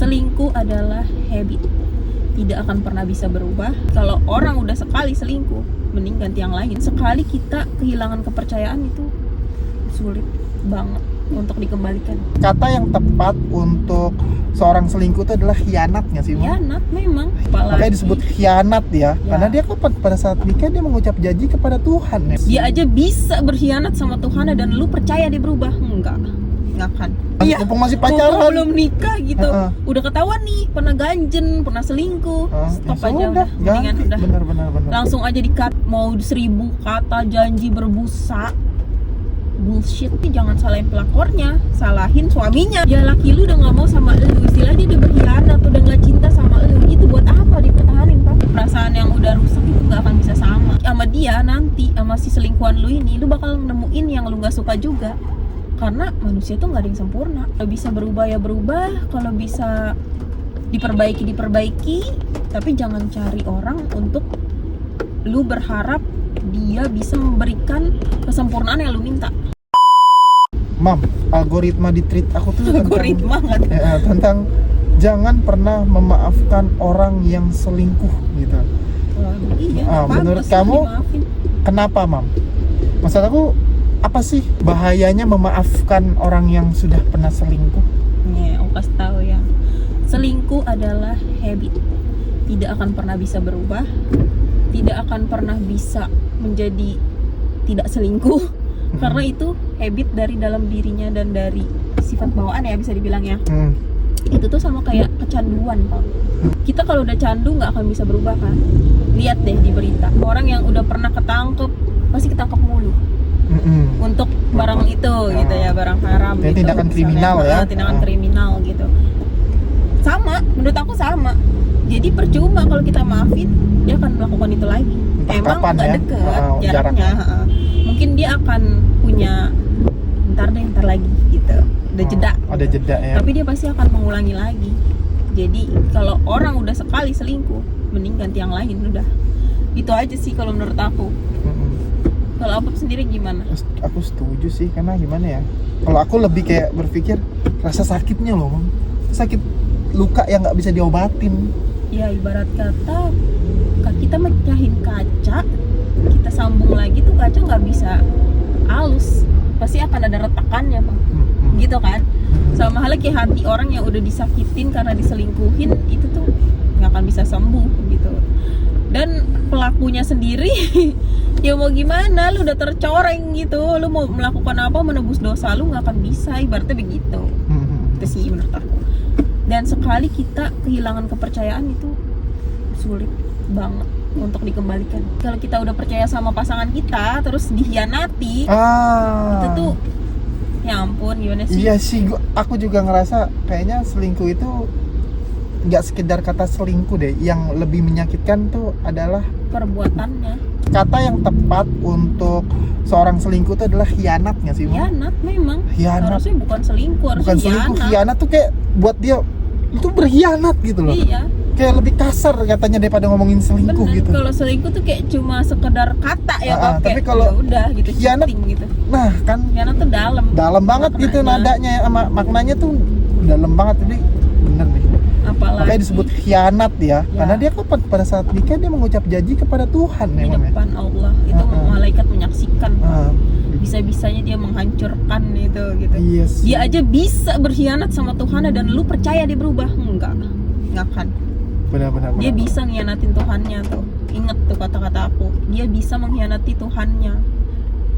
Selingkuh adalah habit, tidak akan pernah bisa berubah. Kalau orang udah sekali selingkuh, mending ganti yang lain. Sekali kita kehilangan kepercayaan itu sulit banget untuk dikembalikan. Kata yang tepat untuk seorang selingkuh itu adalah khianat nggak sih? Khianat memang. Makanya disebut khianat ya. Karena dia kan pada saat nikah dia mengucap janji kepada Tuhan ya. Dia aja bisa berkhianat sama Tuhan dan lu percaya dia berubah? Enggak akan. Iya, mumpung masih pacaran, belum nikah gitu, udah ketahuan nih pernah ganjen, pernah selingkuh, stop aja udah. Mendingan udah benar. langsung aja di-cut. Mau 1000 kata janji berbusa, bullshit. Jangan salahin pelakornya, salahin suaminya. Ya laki lu udah nggak mau sama lu, istilahnya dia berkhianat, udah nggak cinta sama lu, itu buat apa dipertahanin, Pak? Perasaan yang udah rusak itu nggak akan bisa sama dia nanti, sama si selingkuhan lu ini. Lu bakal nemuin yang lu nggak suka juga, karena manusia tuh nggak ada yang sempurna. Kalau bisa berubah ya berubah, kalau bisa diperbaiki, tapi jangan cari orang untuk lu berharap dia bisa memberikan kesempurnaan yang lu minta. Mam, algoritma di tweet aku tuh Algoritma tentang jangan pernah memaafkan orang yang selingkuh gitu. Iya, menurut kamu kenapa, Mam? Maksud aku apa sih bahayanya memaafkan orang yang sudah pernah selingkuh? Nih, aku kasih tahu ya. Selingkuh adalah habit, tidak akan pernah bisa berubah, tidak akan pernah bisa menjadi tidak selingkuh. Karena itu habit dari dalam dirinya dan dari sifat bawaan ya, bisa dibilang ya. Itu tuh sama kayak kecanduan, Pak. Kita kalau udah candu nggak akan bisa berubah kan. Lihat deh di berita, orang yang udah pernah ketangkep pasti ketangkep mulu untuk barang itu gitu ya, barang haram gitu. Tindakan kriminal ya. Tindakan kriminal gitu. Sama, menurut aku sama. Jadi percuma kalau kita maafin, dia akan melakukan itu lagi. Emang nggak deket jaraknya. Mungkin dia akan punya ntar lagi gitu. Ada jeda ya. Tapi dia pasti akan mengulangi lagi. Jadi kalau orang udah sekali selingkuh, mending ganti yang lain udah. Itu aja sih kalau menurut aku. Kalau Apep sendiri gimana? Aku setuju sih, karena gimana ya? Kalau aku lebih kayak berpikir rasa sakitnya loh, Mam. Sakit luka yang nggak bisa diobatin. Ya ibarat kata kita mecahin kaca, kita sambung lagi tuh kaca nggak bisa halus, pasti akan ada retakannya, Bang. Gitu kan? Sama halnya kayak hati orang yang udah disakitin karena diselingkuhin, itu tuh nggak akan bisa sembuh gitu. Dan pelakunya sendiri ya mau gimana, lu udah tercoreng gitu, lu mau melakukan apa, menebus dosa lu nggak akan bisa, ibaratnya begitu. Itu sih menurut aku. Dan sekali kita kehilangan kepercayaan itu sulit banget untuk dikembalikan. Kalau kita udah percaya sama pasangan kita terus dikhianati, itu tuh ya ampun, gimana sih? Iya sih, aku juga ngerasa kayaknya selingkuh itu nggak sekedar kata selingkuh deh, yang lebih menyakitkan tuh adalah perbuatannya. Kata yang tepat untuk seorang selingkuh itu adalah khianat nggak sih? Khianat memang. Khianat. Harusnya bukan selingkuh, harusnya bukan selingkuh. Khianat tuh kayak buat dia itu berkhianat gitu loh. Iya. Kayak lebih kasar katanya daripada ngomongin selingkuh. Bener, gitu. Kalau selingkuh tuh kayak cuma sekedar kata ya, Pak. Tapi kalau udah gitu, khianat gitu. Nah, kan khianat tuh dalam banget maknanya. Gitu nadanya sama maknanya tuh dalam banget. Jadi bener nih. Apalagi makanya disebut khianat ya. Karena dia kan pada saat nikah dia mengucap janji kepada Tuhan di depan Allah. Itu malaikat menyaksikan. Bisa-bisanya dia menghancurkan itu gitu. Yes. Dia aja bisa berkhianat sama Tuhan dan lu percaya dia berubah? Enggak akan. Benar. Dia bisa ngianatin Tuhannya tuh. Ingat tuh kata-kata aku. Dia bisa mengkhianati Tuhannya.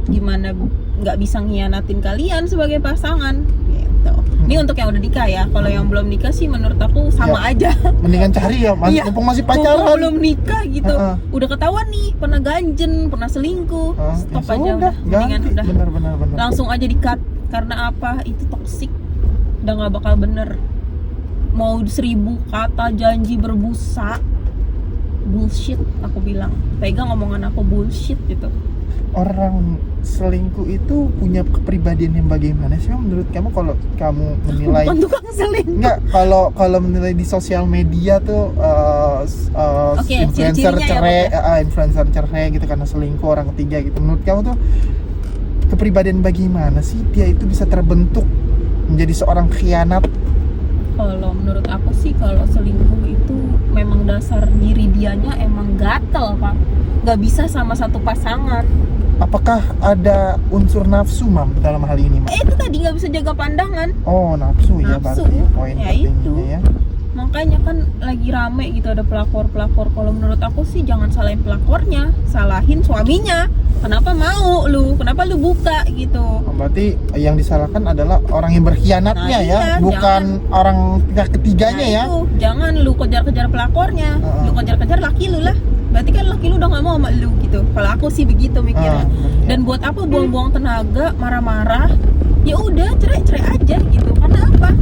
Gimana nggak bisa ngianatin kalian sebagai pasangan? Gitu. Ini untuk yang udah nikah ya. Kalau yang belum nikah sih menurut aku sama aja. Mendingan cari ya, mumpung masih pacaran. Belum nikah gitu. Udah ketahuan nih pernah ganjen, pernah selingkuh. Stop aja udah. Mendingan udah. Benar. Langsung aja di-cut. Karena apa? Itu toksik. Udah nggak bakal bener. Mau 1000 kata janji berbusa, bullshit aku bilang. Pegang omongan aku, bullshit gitu. Orang selingkuh itu punya kepribadian yang bagaimana sih menurut kamu? Kalau kamu menilai bukan tukang selingkuh. Enggak, kalau menilai di sosial media tuh influencer cerai, influencer cerai gitu karena selingkuh orang ketiga gitu. Menurut kamu tuh kepribadian bagaimana sih dia itu bisa terbentuk menjadi seorang khianat? Kalau menurut aku sih kalau selingkuh itu memang dasar diri dianya emang gatel Pak, nggak bisa sama satu pasangan. Apakah ada unsur nafsu, Mam, dalam hal ini, Mam? Itu tadi nggak bisa jaga pandangan. Oh, nafsu ya, Nafsu. berarti poin Ya, pentingnya itu. ya. Makanya kan lagi rame gitu ada pelakor-pelakor. Kalau menurut aku sih jangan salahin pelakornya, salahin suaminya. Kenapa mau lu? Kenapa lu buka gitu? Oh, berarti yang disalahkan adalah orang yang berkhianatnya Nah, ya, iya, bukan orang pihak ketiganya ya. Itu, jangan lu kejar-kejar pelakornya, lu kejar-kejar laki lu lah. Berarti kan laki lu udah gak mau sama lu gitu. Kalau aku sih begitu mikirnya. Dan buat apa buang-buang tenaga, marah-marah? Ya udah cerai aja gitu. Karena apa?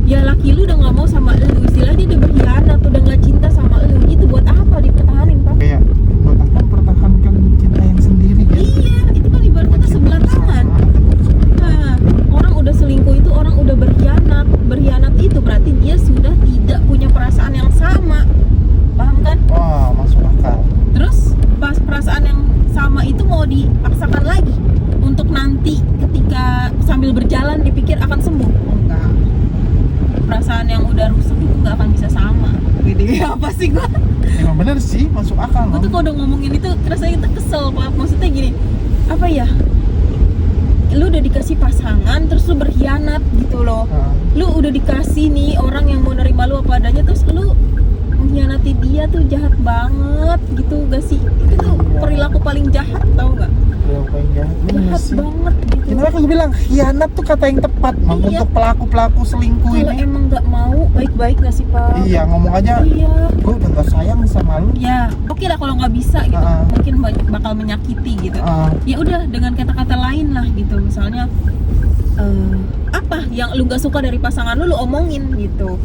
Ya laki lu udah gak mau sama lu, istilah dia udah berkhianat, udah gak cinta sama lu. Itu buat apa dipertahanin, Pak? Kayak buat apa pertahankan cinta yang sendiri ya? Iya, itu kan ibarat kata sebelah tangan. Nah, orang udah selingkuh itu orang udah berkhianat. Berkhianat itu berarti dia sudah tidak punya perasaan yang sama. Paham kan? Wah, masuk akal. Terus pas perasaan yang sama itu mau dipaksakan lagi untuk nanti ketika sambil berjalan dipikir akan sembuh. Enggak. Perasaan yang udah rusak itu nggak akan bisa sama. Gitu apa sih gua? Emang bener sih, masuk akal. Gua tuh kalau udah ngomongin itu rasanya itu kesel, Pak. Maksudnya gini, apa ya? Lu udah dikasih pasangan terus lu berkhianat gitu loh. Lu udah dikasih nih orang yang mau nerima lu apa adanya terus lu mengkhianati dia tuh jahat banget gitu gak sih? Itu tuh perilaku paling jahat, tau gak? Jahat banget gitu. Kenapa aku bilang khianat tuh kata yang tepat, Mam, Iya. untuk pelaku-pelaku selingkuh Kalau ini. emang gak mau, baik-baik gak sih, Pak? Iya, ngomong aja, Iya. gue udah gak sayang sama lu. Ya, oke lah kalau nggak bisa gitu, mungkin bakal menyakiti gitu. Ya udah dengan kata-kata lain lah gitu, misalnya apa yang lu nggak suka dari pasangan lu omongin gitu.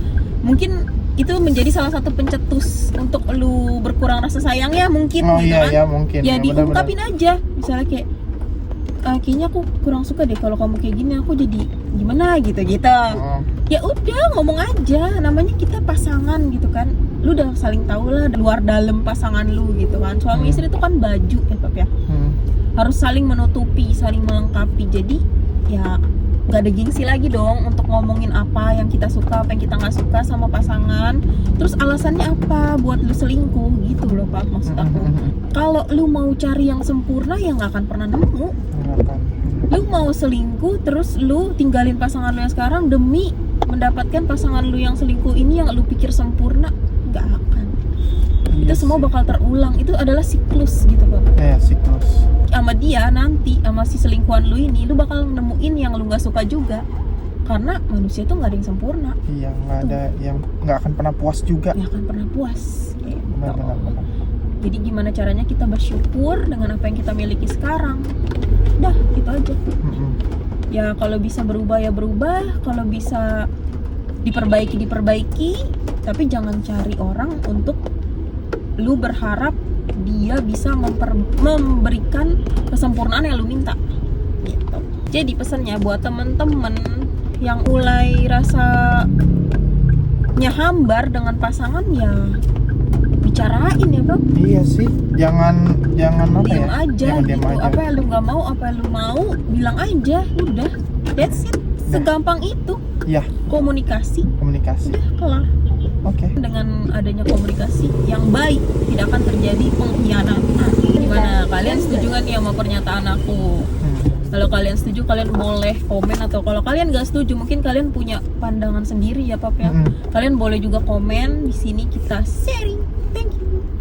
Mungkin itu menjadi salah satu pencetus untuk lu berkurang rasa sayangnya mungkin Oh gitu iya, kan. ya mungkin. Ya Ya, diungkapin aja, misalnya kayak kayaknya aku kurang suka deh kalau kamu kayak gini, aku jadi gimana gitu. Ya udah ngomong aja, namanya kita pasangan gitu kan, lu udah saling tahu lah luar dalam pasangan lu gitu kan. Suami istri itu kan baju ya Pap ya, harus saling menutupi, saling melengkapi. Jadi ya nggak ada gengsi lagi dong untuk ngomongin apa yang kita suka, apa yang kita nggak suka sama pasangan. Terus alasannya apa buat lu selingkuh gitu loh Pak, maksud aku. Kalau lu mau cari yang sempurna ya nggak akan pernah nemu. Lu mau selingkuh terus lu tinggalin pasangan lu yang sekarang demi mendapatkan pasangan lu yang selingkuh ini yang lu pikir sempurna, nggak akan. Itu semua bakal terulang. Itu adalah siklus gitu Pak. Ya, siklus. Sama dia nanti, sama si selingkuhan lu ini, lu bakal nemuin yang lu nggak suka juga. Karena manusia tuh nggak ada yang sempurna. Iya, nggak ada yang nggak akan pernah puas juga. Nggak akan pernah puas. Gitu. Benar. Jadi gimana caranya kita bersyukur dengan apa yang kita miliki sekarang? Dah, gitu aja. Ya kalau bisa berubah ya berubah, kalau bisa diperbaiki. Tapi jangan cari orang untuk lu berharap dia bisa memberikan kesempurnaan yang lu minta gitu. Jadi pesannya buat temen-temen yang mulai rasanya hambar dengan pasangan, ya bicarain ya Bang. Iya sih, jangan apa Diam ya? aja Jangan gitu. diam aja. Apa yang lu nggak mau, apa yang lu mau, bilang aja. Udah, that's it. Segampang itu. Iya, Komunikasi. komunikasi. Udah kelar. Oke. Dengan adanya komunikasi yang baik tidak akan terjadi pengkhianatan. Gimana? Kalian setuju nggak nih sama pernyataan aku? Kalau kalian setuju, kalian boleh komen, atau kalau kalian nggak setuju, mungkin kalian punya pandangan sendiri ya Pap ya. Kalian boleh juga komen di sini, kita sharing. Thank you.